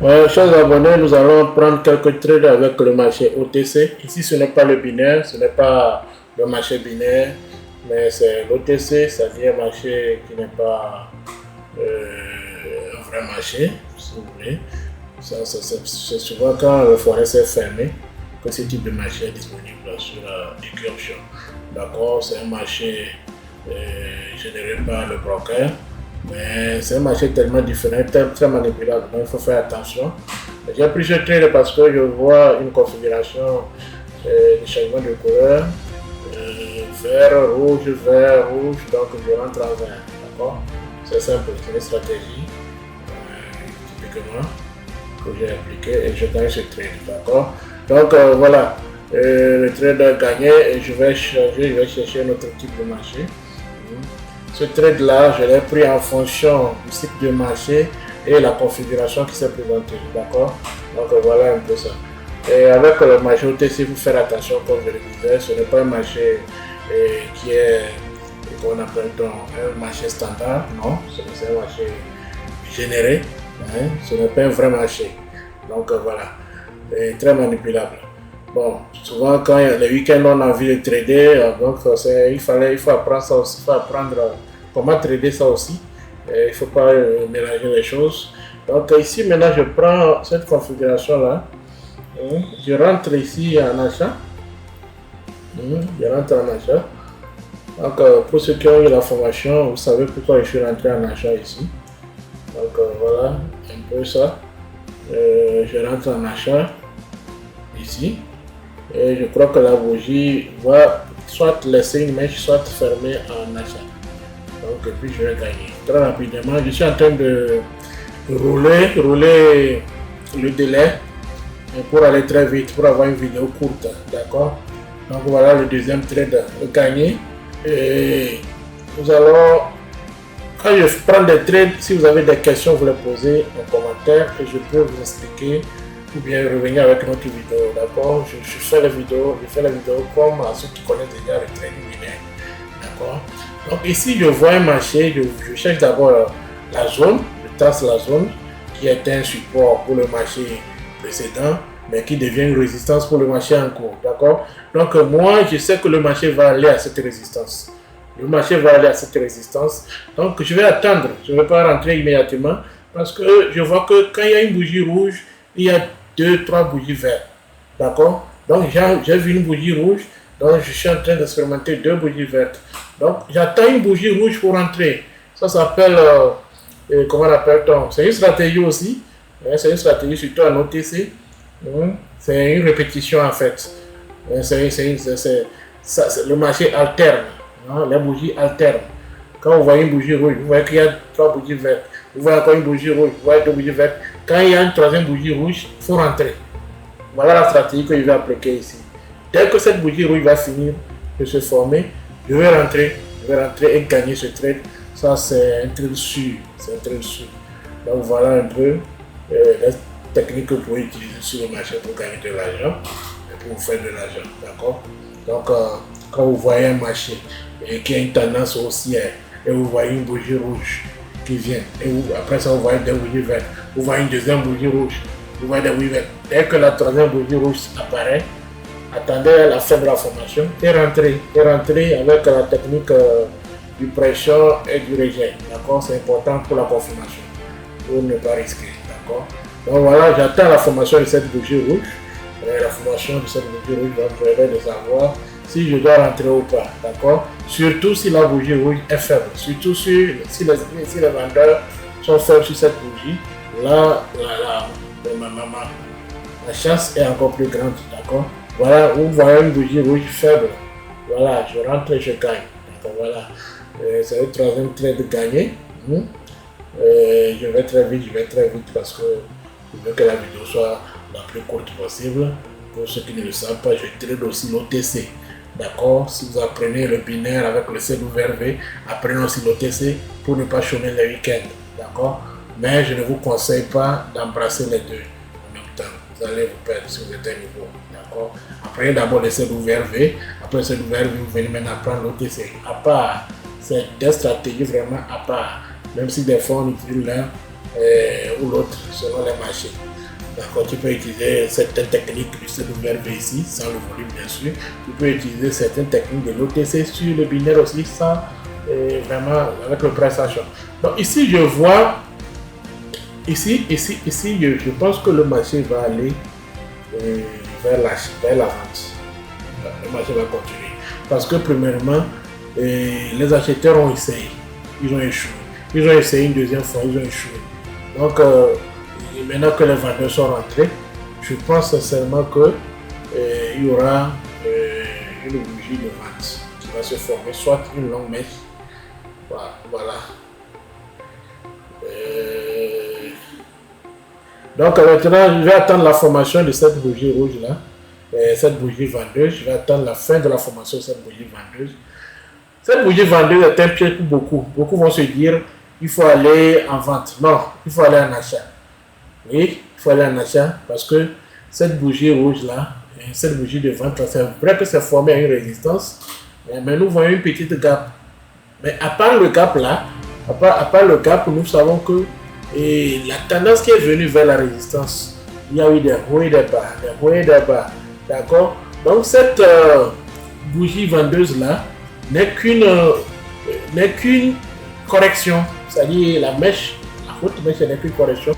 Ouais, chers abonnés, nous allons prendre quelques trades avec le marché OTC. Ici, ce n'est pas le binaire, ce n'est pas le marché binaire, mais c'est l'OTC, c'est-à-dire un marché qui n'est pas un vrai marché, si vous voulez. C'est souvent quand le forex est fermé que ce type de marché est disponible sur Decryption. D'accord, c'est un marché généré par le broker. Mais c'est un marché tellement différent, très manipulable, donc il faut faire attention. J'ai pris ce trade parce que je vois une configuration de changement de couleur, vert, rouge, donc je rentre en vert, d'accord. C'est simple, c'est une stratégie typiquement que j'ai appliquée et je gagne ce trade, d'accord. Donc voilà, le trade a gagné et je vais chercher notre type de marché. Ce trade là, je l'ai pris en fonction du cycle de marché et la configuration qui s'est présentée, d'accord. Donc voilà un peu ça. Et avec le marché OTC, il faut faire attention, comme je le disais, ce n'est pas un marché qui est, qu'on appelle un marché standard, non, c'est un marché généré, hein, ce n'est pas un vrai marché. Donc voilà, et très manipulable. Bon, souvent quand il y a les week-ends, on a envie de trader, donc il faut apprendre ça aussi, il faut apprendre comment trader ça aussi. Il ne faut pas mélanger les choses. Donc ici maintenant je prends cette configuration là, je rentre ici en achat, je rentre en achat. Donc pour ceux qui ont eu la formation, vous savez pourquoi je suis rentré en achat ici. Donc voilà un peu ça, je rentre en achat ici. Et je crois que la bougie va soit laisser une mèche, soit fermer en achat. Donc, et puis je vais gagner. Très rapidement, je suis en train de rouler le délai pour aller très vite, pour avoir une vidéo courte. D'accord? Donc voilà le deuxième trade gagné. Et nous allons, quand je prends des trades, si vous avez des questions, vous les posez en commentaire et je peux vous expliquer ou bien revenir avec notre vidéo, d'accord. Je fais les vidéos comme à ceux qui connaissent déjà le trading binaire, d'accord. Donc ici je vois un marché, je cherche d'abord la zone, je trace la zone qui est un support pour le marché précédent, mais qui devient une résistance pour le marché en cours, d'accord. Donc moi je sais que le marché va aller à cette résistance. Le marché va aller à cette résistance, donc je vais attendre, je ne vais pas rentrer immédiatement parce que je vois que quand il y a une bougie rouge, il y a 2-3 bougies vertes, d'accord. Donc j'ai vu une bougie rouge, donc je suis en train d'expérimenter 2 bougies vertes. Donc j'attends une bougie rouge pour entrer. Ça s'appelle, comment on appelle-t-on? C'est une stratégie aussi, c'est une stratégie surtout en OTC. C'est une répétition en fait. Le marché alterne, hein, les bougies alternent. Quand vous voyez une bougie rouge, vous voyez qu'il y a 3 bougies vertes. Vous voyez encore une bougie rouge, vous voyez 2 bougies vertes. Quand il y a une troisième bougie rouge, il faut rentrer. Voilà la stratégie que je vais appliquer ici. Dès que cette bougie rouge va finir de se former, je vais rentrer et gagner ce trade. Ça, c'est un trade sûr. Donc voilà un peu les techniques que vous pouvez utiliser sur le marché pour gagner de l'argent et pour faire de l'argent. D'accord? Donc quand vous voyez un marché qui a une tendance haussière et vous voyez une bougie rouge qui vient, et après ça vous voyez des bougies vertes, vous voyez une deuxième bougie rouge, vous voyez des bougies vertes. Dès que la troisième bougie rouge apparaît, attendez à la fin de la formation et rentrez avec la technique du pression et du rejet. D'accord, c'est important pour la confirmation, pour ne pas risquer. D'accord. Donc voilà, j'attends la formation de cette bougie rouge. La formation de cette bougie rouge, donc je vais de savoir si je dois rentrer ou pas, d'accord. Surtout si la bougie rouge est faible, surtout si les vendeurs sont faibles sur cette bougie, là la chance est encore plus grande, d'accord. Voilà, vous voyez une bougie rouge faible, voilà, je rentre et je gagne, d'accord. Voilà, c'est le troisième trade gagné. Je vais très vite parce que je veux que la vidéo soit la plus courte possible. Pour ceux qui ne le savent pas, je trade aussi l'OTC. D'accord. Si vous apprenez le binaire avec le CWV, apprenez aussi l'OTC pour ne pas chômer les week-ends. D'accord. Mais je ne vous conseille pas d'embrasser les deux en même temps. Vous allez vous perdre si vous êtes à niveau. D'accord. Apprenez d'abord le CWV. Après le CWV, vous venez maintenant apprendre l'OTC. À part, c'est des stratégies vraiment à part. Même si des fois on utilise l'un, ou l'autre, selon les marchés. D'accord, tu peux utiliser certaines techniques du CWLV ici, sans le volume bien sûr. Tu peux utiliser certaines techniques de l'OTC sur le binaire aussi, sans vraiment avec le price action. Donc ici, je vois, ici, je pense que le marché va aller vers la vente. Le marché va continuer. Parce que premièrement, les acheteurs ont essayé, ils ont échoué. Ils ont essayé une deuxième fois, ils ont échoué. Donc, maintenant que les vendeurs sont rentrés, je pense sincèrement qu'il y aura une bougie de vente qui va se former, soit une longue mèche. Voilà. Donc maintenant, je vais attendre la formation de cette bougie rouge là, cette bougie vendeuse. Je vais attendre la fin de la formation de cette bougie vendeuse. Cette bougie vendeuse est un piège pour beaucoup. Beaucoup vont se dire, il faut aller en vente. Non, il faut aller en achat. Oui, il faut aller en achat parce que cette bougie rouge là, cette bougie de vente, c'est vrai que c'est formé à une résistance, mais nous voyons une petite gap. Mais à part le gap là, à part le gap, nous savons que la tendance qui est venue vers la résistance, il y a eu des hauts et des bas, d'accord. Donc cette bougie vendeuse là n'est qu'une correction, c'est-à-dire la mèche, la haute mèche n'est qu'une correction